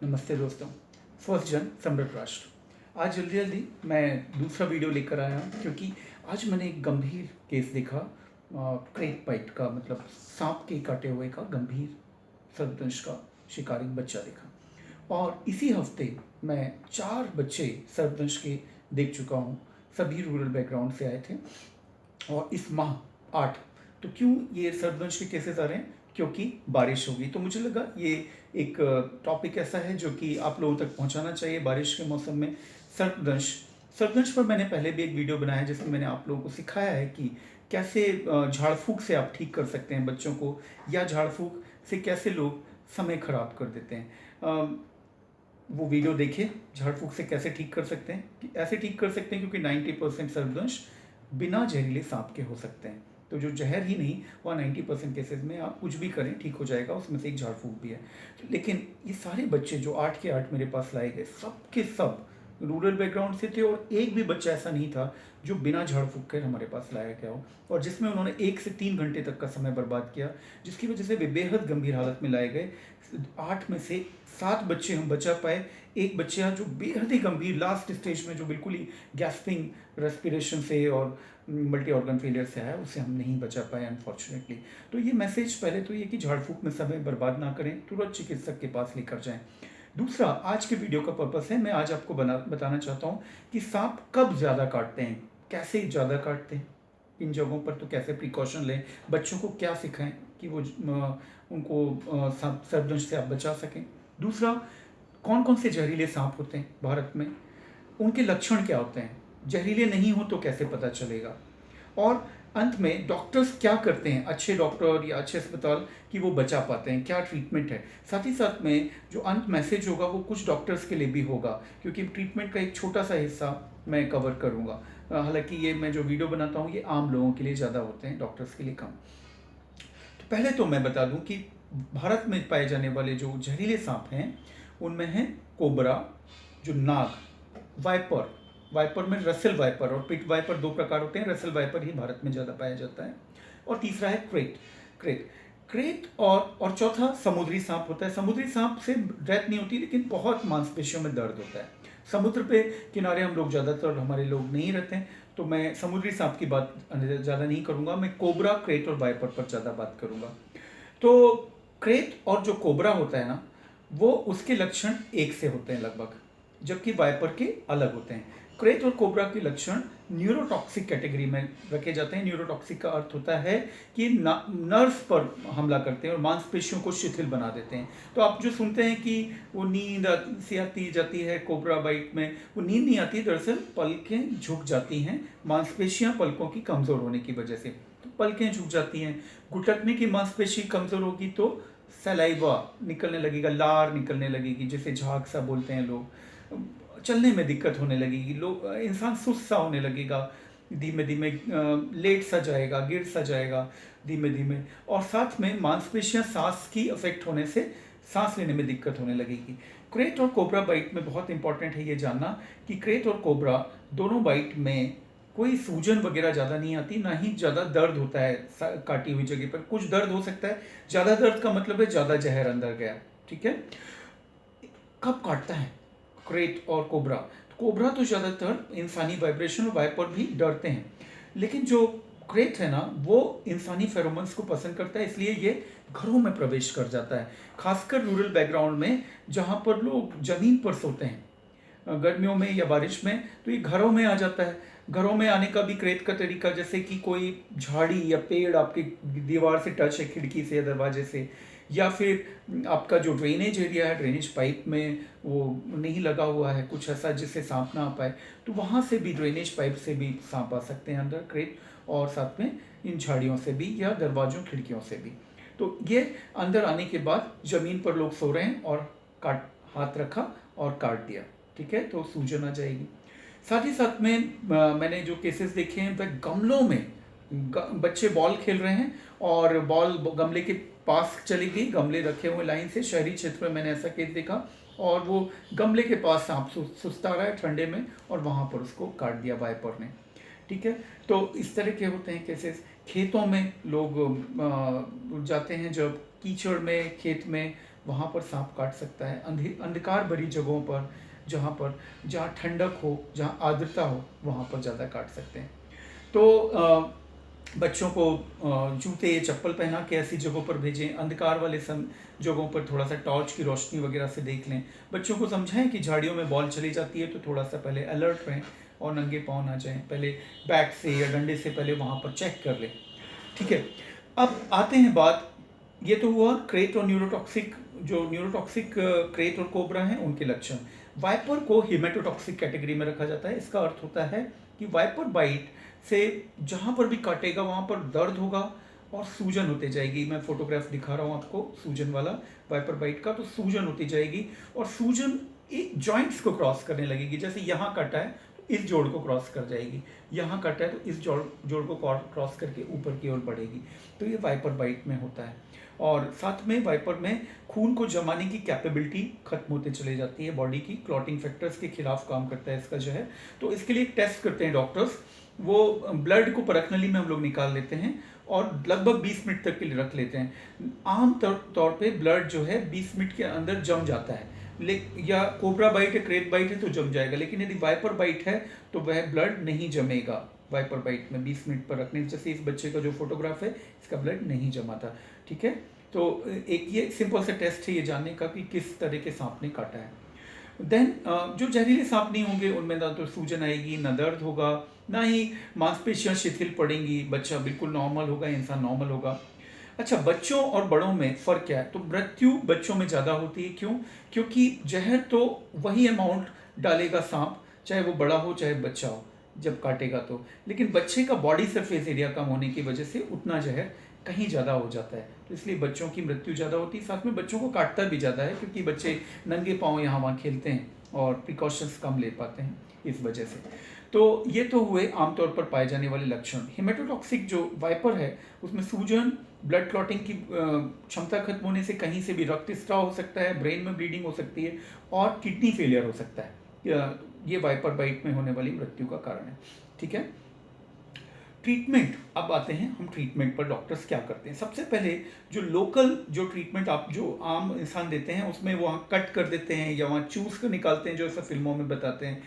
नमस्ते दोस्तों। फर्स्ट जन सम्राट राष्ट्र। आज जल्दी जल्दी मैं दूसरा वीडियो लेकर आया हूँ क्योंकि आज मैंने एक गंभीर केस देखा। क्रेक बाइट का मतलब सांप के काटे हुए का गंभीर सर्पदंश का शिकार एक बच्चा देखा। और इसी हफ्ते मैं 4 बच्चे सर्पदंश के देख चुका हूँ। सभी रूरल बैकग्राउंड से आए थे और इस माह 8। तो क्यों ये सर्पदंश के केसेस आ रहे हैं? क्योंकि बारिश होगी। तो मुझे लगा ये एक टॉपिक ऐसा है जो कि आप लोगों तक पहुंचाना चाहिए। बारिश के मौसम में सर्पदंश सर्पदंश पर मैंने पहले भी एक वीडियो बनाया है जिसमें मैंने आप लोगों को सिखाया है कि कैसे झाड़ फूक से आप ठीक कर सकते हैं बच्चों को, या झाड़ फूक से कैसे लोग समय खराब कर देते हैं। वो वीडियो देखिए, झाड़ फूक से कैसे ठीक कर सकते हैं। ऐसे ठीक कर सकते हैं क्योंकि 90% सर्पदंश बिना जहरीले सांप के हो सकते हैं। तो जो जहर ही नहीं, वह 90% केसेस में आप कुछ भी करें ठीक हो जाएगा, उसमें से एक झाड़ फूक भी है। लेकिन ये सारे बच्चे जो 8 के 8 मेरे पास लाए गए, सब के सब रूरल बैकग्राउंड से थे और एक भी बच्चा ऐसा नहीं था जो बिना झाड़ फूक कर हमारे पास लाया गया हो और जिसमें उन्होंने 1 से 3 घंटे तक का समय बर्बाद किया, जिसकी वजह से वे बेहद गंभीर हालत में लाए गए। 8 में से 7 बच्चे हम बचा पाए। एक बच्चा जो बेहद ही गंभीर लास्ट स्टेज में, जो बिल्कुल ही गैस्पिंग रेस्पिरेशन से और मल्टी ऑर्गन फेलियर से आया, उसे हम नहीं बचा पाए अनफॉर्चुनेटली। तो ये मैसेज पहले तो ये कि झाड़ फूक में समय बर्बाद ना करें, तुरंत चिकित्सक के पास लेकर जाएं। दूसरा, आज के वीडियो का पर्पस है, मैं आज आपको बताना चाहता हूँ कि सांप कब ज़्यादा काटते हैं, कैसे ज़्यादा काटते हैं, इन जगहों पर तो कैसे प्रिकॉशन लें, बच्चों को क्या सिखाएं कि वो उनको सर्पदंश से आप बचा सकें। दूसरा, कौन कौन से जहरीले सांप होते हैं भारत में, उनके लक्षण क्या होते हैं, जहरीले नहीं हो तो कैसे पता चलेगा, और अंत में डॉक्टर्स क्या करते हैं, अच्छे डॉक्टर या अच्छे अस्पताल कि वो बचा पाते हैं, क्या ट्रीटमेंट है। साथ ही साथ में जो अंत मैसेज होगा वो कुछ डॉक्टर्स के लिए भी होगा क्योंकि ट्रीटमेंट का एक छोटा सा हिस्सा मैं कवर करूँगा। हालांकि ये मैं जो वीडियो बनाता हूँ ये आम लोगों के लिए ज़्यादा होते हैं, डॉक्टर्स के लिए कम। तो पहले तो मैं बता दूं कि भारत में पाए जाने वाले जो जहरीले सांप हैं उनमें है कोबरा, जो नाग, वाइपर, वाइपर में रसेल वाइपर और पिट वाइपर 2 प्रकार होते हैं। रसेल वाइपर ही भारत में ज़्यादा पाया जाता है। और तीसरा है क्रेट क्रेट क्रेट और चौथा समुद्री सांप होता है। समुद्री सांप से डेथ नहीं होती लेकिन बहुत मांसपेशियों में दर्द होता है। समुद्र पे किनारे हम लोग ज़्यादातर हमारे लोग नहीं रहते हैं, तो मैं समुद्री सांप की बात ज़्यादा नहीं करूँगा। मैं कोबरा, क्रेट और वाइपर पर ज़्यादा बात करूँगा। तो क्रेट और जो कोबरा होता है ना, वो उसके लक्षण एक से होते हैं लगभग, जबकि वाइपर के अलग होते हैं। क्रेट और कोबरा के लक्षण न्यूरोटॉक्सिक कैटेगरी में रखे जाते हैं। न्यूरोटॉक्सिक का अर्थ होता है कि नर्व्स पर हमला करते हैं और मांसपेशियों को शिथिल बना देते हैं। तो आप जो सुनते हैं कि वो नींद सी आती जाती है कोबरा बाइट में, वो नींद नहीं आती, दरअसल पलकें झुक जाती हैं, मांसपेशियां पलकों की कमज़ोर होने की वजह से तो पलकें झुक जाती हैं। घुटकने की मांसपेशी कमज़ोर होगी तो सलाइवा निकलने लगेगा, लार निकलने लगेगी, जिसे झाग सा बोलते हैं लोग। चलने में दिक्कत होने लगेगी, लोग इंसान सुस्त सा होने लगेगा, धीमे धीमे लेट सा जाएगा, गिर सा जाएगा धीमे धीमे, और साथ में मांसपेशियां सांस की अफेक्ट होने से सांस लेने में दिक्कत होने लगेगी। क्रेट और कोबरा बाइट में बहुत इंपॉर्टेंट है ये जानना कि क्रेट और कोबरा दोनों बाइट में कोई सूजन वगैरह ज़्यादा नहीं आती, ना ही ज़्यादा दर्द होता है काटी हुई जगह पर। कुछ दर्द हो सकता है, ज़्यादा दर्द का मतलब है ज़्यादा जहर अंदर गया। ठीक है। कब काटता है क्रेट और कोबरा? कोबरा तो ज़्यादातर इंसानी वाइब्रेशन और वाइपर भी डरते हैं, लेकिन जो क्रेट है ना, वो इंसानी फेरोमोन्स को पसंद करता है, इसलिए ये घरों में प्रवेश कर जाता है। खासकर रूरल बैकग्राउंड में जहाँ पर लोग ज़मीन पर सोते हैं गर्मियों में या बारिश में, तो ये घरों में आ जाता है। घरों में आने का भी क्रेट का तरीका, जैसे कि कोई झाड़ी या पेड़ आपकी दीवार से टच है, खिड़की से या दरवाजे से, या फिर आपका जो ड्रेनेज एरिया है, ड्रेनेज पाइप में वो नहीं लगा हुआ है कुछ ऐसा जिससे सांप ना आ पाए, तो वहाँ से भी, ड्रेनेज पाइप से भी सांप आ सकते हैं अंदर क्रेट, और साथ में इन झाड़ियों से भी या दरवाजों खिड़कियों से भी। तो ये अंदर आने के बाद ज़मीन पर लोग सो रहे हैं और हाथ रखा और काट दिया, ठीक है, तो सूजन आ जाएगी। साथ ही साथ में मैंने जो केसेस देखे हैं वह गमलों में बच्चे बॉल खेल रहे हैं और बॉल गमले के पास चली गई, गमले रखे हुए लाइन से। शहरी क्षेत्र में मैंने ऐसा केस देखा और वो गमले के पास सांप सुस्ता रहा है ठंडे में और वहाँ पर उसको काट दिया वाइपर ने। ठीक है, तो इस तरह के होते हैं केसेस। खेतों में लोग जाते हैं जब कीचड़ में, खेत में वहाँ पर सांप काट सकता है। अंधकार भरी जगहों पर, जहाँ ठंडक हो, जहाँ आर्द्रता हो, वहाँ पर ज़्यादा काट सकते हैं। तो बच्चों को जूते चप्पल पहना के ऐसी जगहों पर भेजें। अंधकार वाले जगहों पर थोड़ा सा टॉर्च की रोशनी वगैरह से देख लें। बच्चों को समझाएं कि झाड़ियों में बॉल चली जाती है तो थोड़ा सा पहले अलर्ट रहें और नंगे पाँव ना जाएं। पहले बैट से या डंडे से पहले वहाँ पर चेक कर लें। ठीक है, अब आते हैं बात, ये तो हुआ क्रेट और न्यूरोटॉक्सिक, जो न्यूरोटॉक्सिक क्रेट और कोबरा हैं उनके लक्षण। वाइपर को हिमेटोटॉक्सिक कैटेगरी में रखा जाता है। इसका अर्थ होता है कि वाइपर बाइट से जहाँ पर भी काटेगा वहाँ पर दर्द होगा और सूजन होती जाएगी। मैं फोटोग्राफ दिखा रहा हूँ आपको सूजन वाला वाइपर बाइट का, तो सूजन होती जाएगी और सूजन जॉइंट्स को क्रॉस करने लगेगी। जैसे यहाँ काटा है तो इस जोड़ को क्रॉस कर जाएगी, यहाँ काटा है तो इस जोड़ को क्रॉस करके ऊपर की ओर बढ़ेगी। तो ये वाइपर बाइट में होता है। और साथ में वाइपर में खून को जमाने की कैपेबिलिटी खत्म होते चले जाती है बॉडी की, क्लॉटिंग फैक्टर्स के खिलाफ काम करता है इसका जो है। तो इसके लिए एक टेस्ट करते हैं डॉक्टर्स, वो ब्लड को परखनली में हम लोग निकाल लेते हैं और लगभग 20 मिनट तक के लिए रख लेते हैं। आम तौर पे ब्लड जो है 20 मिनट के अंदर जम जाता है, या कोबरा बाइट है, क्रेट बाइट है तो जम जाएगा, लेकिन यदि वाइपर बाइट है तो वह ब्लड नहीं जमेगा। वाइपर बाइट में 20 मिनट पर रखने, जैसे इस बच्चे का जो फोटोग्राफ है इसका ब्लड नहीं जमा था। ठीक है, तो एक ये सिंपल सा टेस्ट है ये जानने का कि किस तरह के सांप ने काटा है। देन जो जहरीले सांप नहीं होंगे उनमें ना तो सूजन आएगी, ना दर्द होगा, ना ही मांसपेशियां शिथिल पड़ेंगी, बच्चा बिल्कुल नॉर्मल होगा, इंसान नॉर्मल होगा। अच्छा, बच्चों और बड़ों में फ़र्क क्या है? तो मृत्यु बच्चों में ज़्यादा होती है। क्यों? क्योंकि जहर तो वही अमाउंट डालेगा सांप, चाहे वो बड़ा हो चाहे बच्चा हो, जब काटेगा तो। लेकिन बच्चे का बॉडी सरफेस एरिया कम होने की वजह से उतना जहर कहीं ज़्यादा हो जाता है, तो इसलिए बच्चों की मृत्यु ज़्यादा होती है। साथ में बच्चों को काटता भी ज़्यादा है क्योंकि बच्चे नंगे पाँव यहाँ वहाँ खेलते हैं और प्रिकॉशंस कम ले पाते हैं इस वजह से। तो ये तो हुए आमतौर पर पाए जाने वाले लक्षण। हिमेटोटॉक्सिक जो वाइपर है उसमें सूजन, ब्लड क्लॉटिंग की क्षमता खत्म होने से कहीं से भी रक्त स्त्राव हो सकता है, ब्रेन में ब्लीडिंग हो सकती है और किडनी फेलियर हो सकता है। ये वाइपर बाइट में होने वाली मृत्यु का कारण है। ठीक है, ट्रीटमेंट, अब आते हैं हम ट्रीटमेंट पर। डॉक्टर्स क्या करते हैं? सबसे पहले जो लोकल जो ट्रीटमेंट आप जो आम इंसान देते हैं उसमें वहाँ कट कर देते हैं या वहाँ चूस कर निकालते हैं, जो ऐसा फिल्मों में बताते हैं,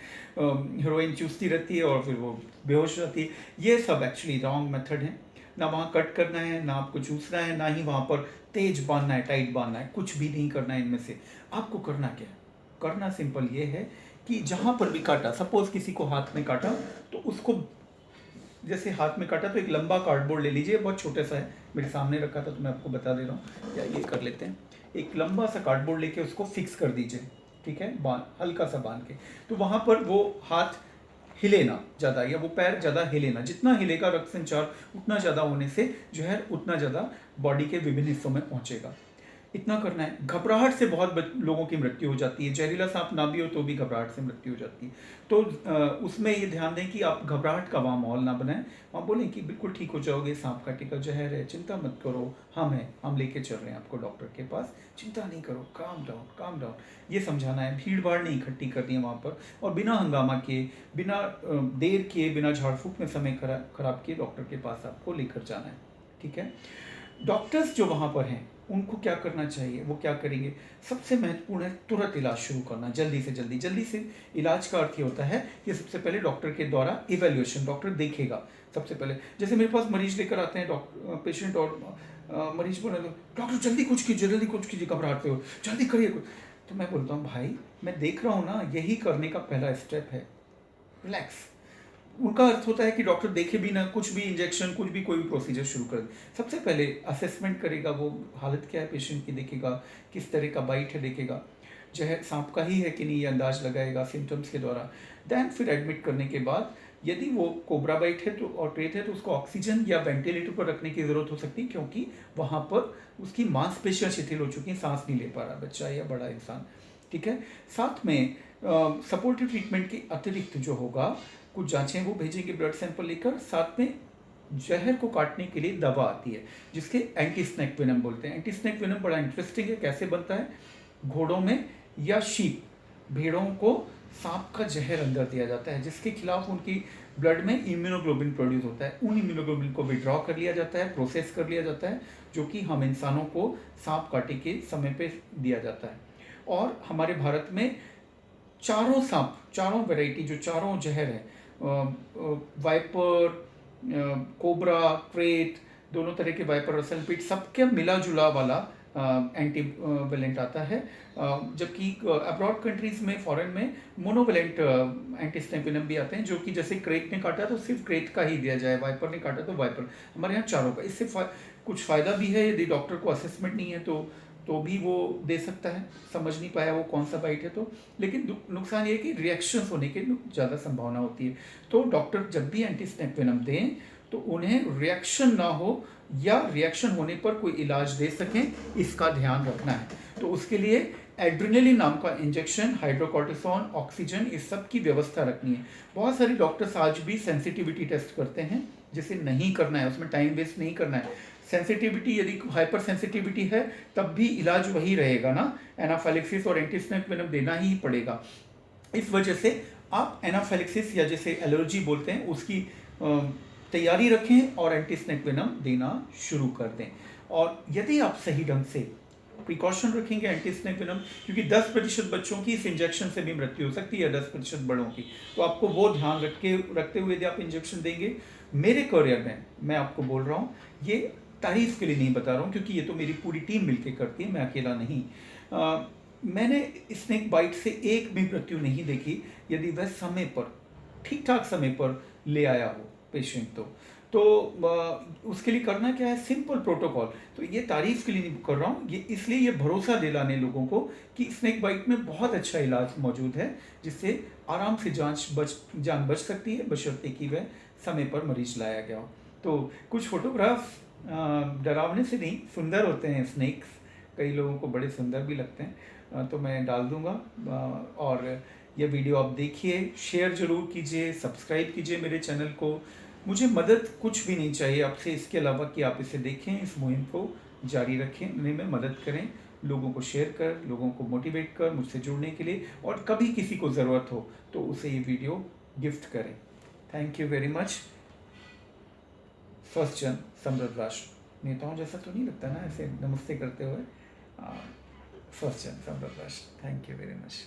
हीरोइन चूसती रहती है और फिर वो बेहोश रहती है। ये सब एक्चुअली रॉन्ग मेथड है। ना वहाँ कट करना है, ना आपको चूसना है, ना ही वहाँ पर तेज बांधना है, टाइट बांधना है, कुछ भी नहीं करना है इनमें से। आपको करना क्या है? करना सिंपल ये है कि जहाँ पर भी काटा, सपोज किसी को हाथ में काटा तो उसको, जैसे हाथ में काटा तो एक लंबा कार्डबोर्ड ले लीजिए, बहुत छोटा सा है, मेरे सामने रखा था तो मैं आपको बता दे रहा हूँ, या ये कर लेते हैं। एक लंबा सा कार्डबोर्ड लेके उसको फिक्स कर दीजिए। ठीक है, हल्का सा बांध के, तो वहाँ पर वो हाथ हिले ना ज़्यादा, या वो पैर ज़्यादा हिले ना। जितना हिलेगा रक्त संचार उतना ज़्यादा होने से जहर उतना ज़्यादा बॉडी के विभिन्न हिस्सों में पहुँचेगा। इतना करना है। घबराहट से बहुत लोगों की मृत्यु हो जाती है, जहरीला सांप ना भी हो तो भी घबराहट से मृत्यु हो जाती है। तो उसमें ये ध्यान दें कि आप घबराहट का वहाँ माहौल ना बनाएं। वहाँ बोलें कि बिल्कुल ठीक हो जाओगे, सांप काटेगा, जहर है, चिंता मत करो, हम हैं, हम लेके चल रहे हैं आपको डॉक्टर के पास, चिंता नहीं करो, काम डाउन, काम डाउन। ये समझाना है। भीड़ भाड़ नहीं इकट्ठी करनी है वहाँ पर, और बिना हंगामा किए, बिना देर किए, बिना झाड़ फूक में समय खराब किए डॉक्टर के पास आपको लेकर जाना है। ठीक है, डॉक्टर्स जो वहाँ पर हैं उनको क्या करना चाहिए, वो क्या करेंगे? सबसे महत्वपूर्ण है तुरंत इलाज शुरू करना, जल्दी से जल्दी। जल्दी से इलाज का अर्थ ये होता है कि सबसे पहले डॉक्टर के द्वारा इवैल्यूएशन, डॉक्टर देखेगा सबसे पहले। जैसे मेरे पास मरीज लेकर आते हैं डॉक्टर, पेशेंट, और मरीज बोले डॉक्टर जल्दी कुछ कीजिए, जल्दी कुछ कीजिए, घबराते हो, जल्दी करिए कुछ। तो मैं बोलता हूँ भाई मैं देख रहा हूँ ना, यही करने का पहला स्टेप है, रिलैक्स। उनका अर्थ होता है कि डॉक्टर देखे भी ना, कुछ भी इंजेक्शन, कुछ भी कोई भी प्रोसीजर शुरू कर दे। सबसे पहले असेसमेंट करेगा, वो हालत क्या है पेशेंट की देखेगा, किस तरह का बाइट है देखेगा, जहर सांप का ही है कि नहीं ये अंदाज लगाएगा सिम्टम्स के द्वारा। देन फिर एडमिट करने के बाद यदि वो कोबरा बाइट है तो और ट्रेट है तो उसको ऑक्सीजन या वेंटिलेटर पर रखने की ज़रूरत हो सकती है, क्योंकि वहाँ पर उसकी मांसपेशियाँ शिथिल हो चुकी हैं, सांस नहीं ले पा रहा बच्चा या बड़ा इंसान। ठीक है, साथ में सपोर्टिव ट्रीटमेंट के अतिरिक्त जो होगा, कुछ जांचें वो भेजेंगे ब्लड सैंपल लेकर, साथ में जहर को काटने के लिए दवा आती है जिसके एंटी स्नेक वेनम बोलते हैं। एंटी स्नेक वेनम बड़ा इंटरेस्टिंग है, कैसे बनता है? घोड़ों में या शीप, भेड़ों को सांप का जहर अंदर दिया जाता है, जिसके खिलाफ उनकी ब्लड में इम्यूनोग्लोबिन प्रोड्यूस होता है। उन इम्यूनोग्लोबिन को विड्रॉ कर लिया जाता है, प्रोसेस कर लिया जाता है, जो कि हम इंसानों को सांप काटे के समय पे दिया जाता है। और हमारे भारत में चारों सांप, चारों वैरायटी, जो चारों जहर है, वाइपर, कोबरा, क्रेट, दोनों तरह के वाइपर, रसल पीट, सबके मिला जुला वाला एंटीवेलेंट आता है। जबकि अब्रॉड कंट्रीज में, फॉरेन में मोनोवेलेंट एंटी वेनम भी आते हैं, जो कि जैसे क्रेट ने काटा तो सिर्फ क्रेट का ही दिया जाए, वाइपर ने काटा तो वाइपर। हमारे यहाँ चारों का। इससे कुछ फ़ायदा भी है, यदि डॉक्टर को असेसमेंट नहीं है तो भी वो दे सकता है, समझ नहीं पाया वो कौन सा बाइट है तो। लेकिन नुकसान ये है कि रिएक्शंस होने की ज़्यादा संभावना होती है। तो डॉक्टर जब भी एंटी स्नेक वेनम दें तो उन्हें रिएक्शन ना हो, या रिएक्शन होने पर कोई इलाज दे सकें, इसका ध्यान रखना है। तो उसके लिए एड्रेनलिन नाम का इंजेक्शन, हाइड्रोकॉर्टिसोन, ऑक्सीजन, इस सब की व्यवस्था रखनी है। बहुत सारे डॉक्टर्स आज भी सेंसिटिविटी टेस्ट करते हैं, जिसे नहीं करना है, उसमें टाइम वेस्ट नहीं करना है। सेंसिटिविटी, यदि हाइपर सेंसिटिविटी है तब भी इलाज वही रहेगा ना, एनाफाइलेक्सिस और एंटीस्नेक वेनम देना ही पड़ेगा। इस वजह से आप एनाफाइलेक्सिस, या जैसे एलर्जी बोलते हैं, उसकी तैयारी रखें और एंटीस्नेक वेनम देना शुरू कर दें। और यदि आप सही ढंग से प्रिकॉशन रखेंगे एंटीस्नेक वेनम, क्योंकि 10% बच्चों की इस इंजेक्शन से भी मृत्यु हो सकती है, 10% बड़ों की, तो आपको वो ध्यान रखते हुए यदि आप इंजेक्शन देंगे। मेरे करियर में मैं आपको बोल रहा हूँ, ये तारीफ के लिए नहीं बता रहा हूँ, क्योंकि ये तो मेरी पूरी टीम मिलकर करती है, मैं अकेला नहीं। मैंने स्नेक बाइट से एक भी मृत्यु नहीं देखी, यदि वह समय पर, ठीक ठाक समय पर ले आया हो पेशेंट तो उसके लिए करना क्या है, सिंपल प्रोटोकॉल। तो ये तारीफ के लिए नहीं कर रहा हूँ, ये इसलिए ये भरोसा दिलाने लोगों को कि स्नेक बाइट में बहुत अच्छा इलाज मौजूद है, जिससे आराम से जान बच सकती है, बशर्ते कि वह समय पर मरीज लाया गया हो। तो कुछ फोटोग्राफ डरावने से नहीं, सुंदर होते हैं स्नेक्स, कई लोगों को बड़े सुंदर भी लगते हैं, तो मैं डाल दूंगा। और यह वीडियो आप देखिए, शेयर ज़रूर कीजिए, सब्सक्राइब कीजिए मेरे चैनल को। मुझे मदद कुछ भी नहीं चाहिए आपसे, इसके अलावा कि आप इसे देखें, इस मुहिम को जारी रखें, में मदद करें, लोगों को शेयर कर, लोगों को मोटिवेट कर मुझसे जुड़ने के लिए, और कभी किसी को ज़रूरत हो तो उसे ये वीडियो गिफ्ट करें। Thank you very much. First जन समृद्ध राष्ट्र, नेताओं जैसा तो नहीं लगता ना ऐसे नमस्ते करते हुए। फर्स्ट जन समृद्ध राष्ट्र, थैंक यू वेरी मच।